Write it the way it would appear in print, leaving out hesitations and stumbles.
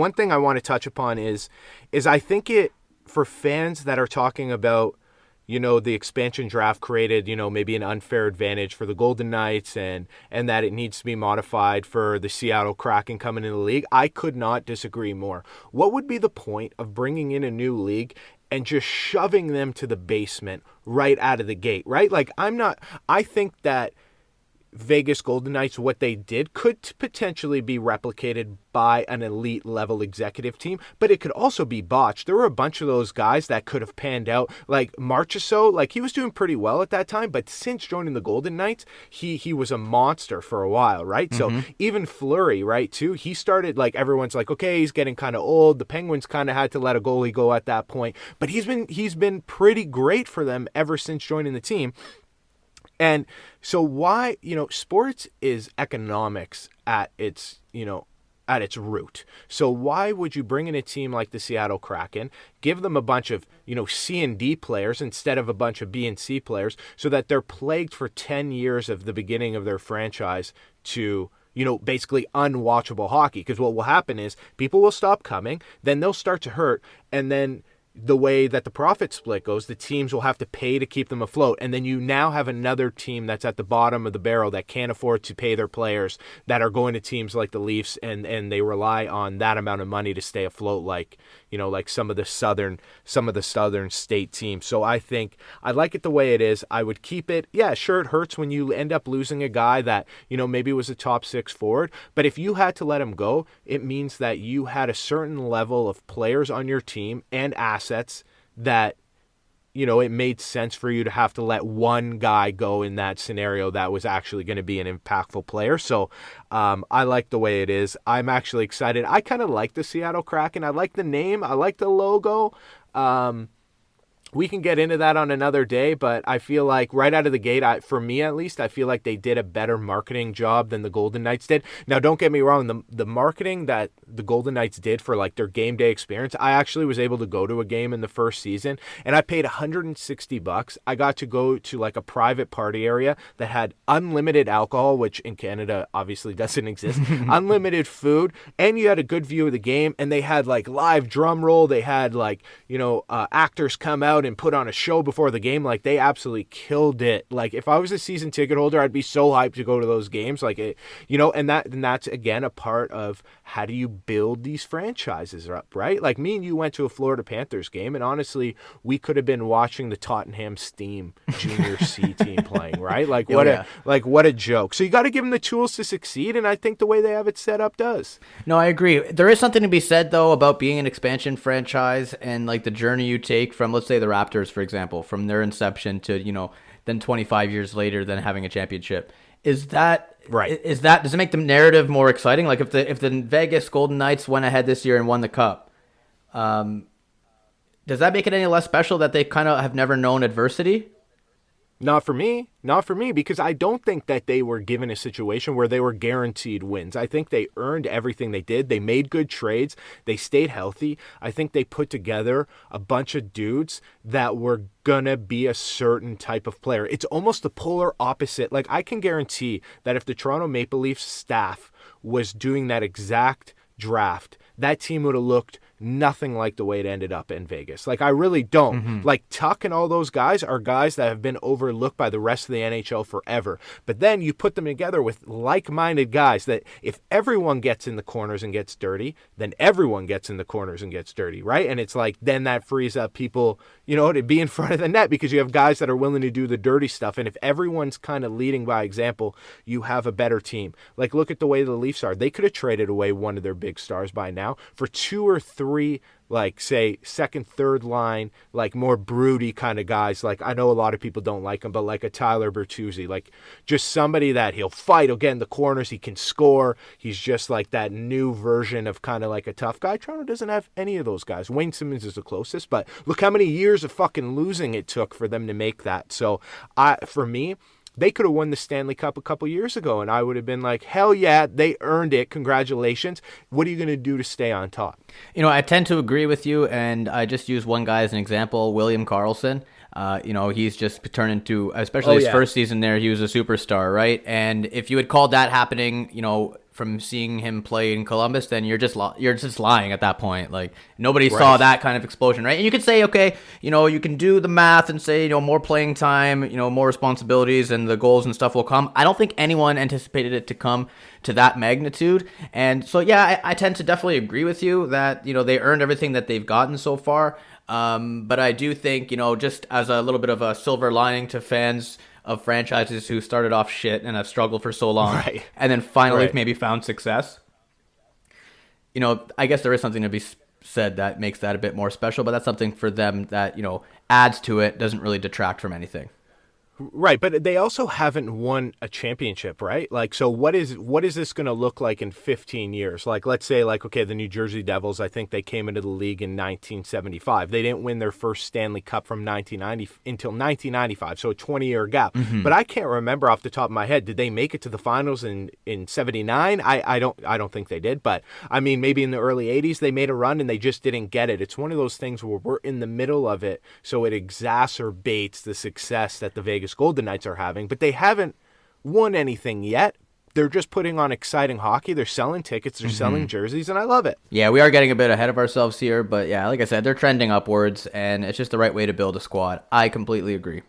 One thing I want to touch upon is I think it, for fans that are talking about, the expansion draft created, maybe an unfair advantage for the Golden Knights and that it needs to be modified for the Seattle Kraken coming in the league. I could not disagree more. What would be the point of bringing in a new league and just shoving them to the basement right out of the gate, right? I think that Vegas Golden Knights, what they did could potentially be replicated by an elite level executive team, but it could also be botched. There were a bunch of those guys that could have panned out, like Marchessault, he was doing pretty well at that time, but since joining the Golden Knights, he was a monster for a while, right? So even Fleury, right, too, he started, everyone's like, okay, he's getting kind of old. The Penguins kind of had to let a goalie go at that point, but he's been pretty great for them ever since joining the team. And so why, sports is economics at its root. So why would you bring in a team like the Seattle Kraken, give them a bunch of, C and D players instead of a bunch of B and C players, so that they're plagued for 10 years of the beginning of their franchise to, basically unwatchable hockey? Because what will happen is people will stop coming, then they'll start to hurt, and then the way that the profit split goes, the teams will have to pay to keep them afloat. And then you now have another team that's at the bottom of the barrel that can't afford to pay their players, that are going to teams like the Leafs, and they rely on that amount of money to stay afloat, like some of the southern state teams. So I think I like it the way it is. I would keep it. Yeah, sure, it hurts when you end up losing a guy that, maybe was a top 6 forward. But if you had to let him go, it means that you had a certain level of players on your team and assets that, it made sense for you to have to let one guy go in that scenario that was actually going to be an impactful player. So I like the way it is. I'm actually excited. I kind of like the Seattle Kraken. I like the name. I like the logo. We can get into that on another day, but I feel like right out of the gate, for me at least, I feel like they did a better marketing job than the Golden Knights did. Now, don't get me wrong, the marketing that the Golden Knights did for their game day experience, I actually was able to go to a game in the first season, and I paid $160. I got to go to a private party area that had unlimited alcohol, which in Canada obviously doesn't exist, unlimited food, and you had a good view of the game, and they had live drum roll, they had actors come out and put on a show before the game. They absolutely killed it. If I was a season ticket holder, I'd be so hyped to go to those games. And that's again a part of how do you build these franchises up, right? Me and you went to a Florida Panthers game, and honestly, we could have been watching the Tottenham Steam Junior C team playing, right? What a joke. So you got to give them the tools to succeed, and I think the way they have it set up does. No, I agree. There is something to be said though about being an expansion franchise and the journey you take from, let's say, the Raptors, for example, from their inception to, then 25 years later, then having a championship. Is that right? Does it make the narrative more exciting? If the Vegas Golden Knights went ahead this year and won the cup, does that make it any less special that they kind of have never known adversity? Not for me, because I don't think that they were given a situation where they were guaranteed wins. I think they earned everything they did. They made good trades. They stayed healthy. I think they put together a bunch of dudes that were going to be a certain type of player. It's almost the polar opposite. I can guarantee that if the Toronto Maple Leafs staff was doing that exact draft, that team would have looked nothing like the way it ended up in Vegas. I really don't. Tuck and all those guys are guys that have been overlooked by the rest of the NHL forever. But then you put them together with like-minded guys that if everyone gets in the corners and gets dirty, then everyone gets in the corners and gets dirty, right? And it's then that frees up people, to be in front of the net because you have guys that are willing to do the dirty stuff. And if everyone's kind of leading by example, you have a better team. Look at the way the Leafs are. They could have traded away one of their big stars by now for 2 or 3 say second, third line, more broody kind of guys. I know a lot of people don't like him, but a Tyler Bertuzzi, just somebody that he'll fight, he'll get in the corners, he can score. He's just that new version of kind of a tough guy. Toronto doesn't have any of those guys. Wayne Simmons is the closest, but look how many years of fucking losing it took for them to make that. So for me, they could have won the Stanley Cup a couple years ago, and I would have been hell yeah, they earned it. Congratulations. What are you going to do to stay on top? I tend to agree with you, and I just use one guy as an example, William Karlsson. He's just turned into, especially first season there, he was a superstar, right? And if you had called that happening, from seeing him play in Columbus, then you're just lying at that point. Like nobody Right. saw that kind of explosion, right? And you could say, okay, you can do the math and say, more playing time, more responsibilities, and the goals and stuff will come. I don't think anyone anticipated it to come to that magnitude. And so, yeah, I tend to definitely agree with you that, they earned everything that they've gotten so far. But I do think, just as a little bit of a silver lining to fans of franchises who started off shit and have struggled for so long, Right. and then finally Right. maybe found success. I guess there is something to be said that makes that a bit more special, but that's something for them that, adds to it, doesn't really detract from anything. Right, but they also haven't won a championship, right? Like, so what is this going to look like in 15 years? Like, let's say, like, okay, the New Jersey Devils, I think they came into the league in 1975. They didn't win their first Stanley Cup from 1990 until 1995, so a 20-year gap. But I can't remember off the top of my head, did they make it to the finals in 79? I don't think they did, but I mean, maybe in the early 80s they made a run and they just didn't get it. It's one of those things where we're in the middle of it, so it exacerbates the success that the Vegas Golden Knights are having, but they haven't won anything yet. They're just putting on exciting hockey. They're selling tickets. They're selling jerseys, and I love it. Yeah, we are getting a bit ahead of ourselves here, but yeah, like I said, they're trending upwards, and it's just the right way to build a squad. I completely agree.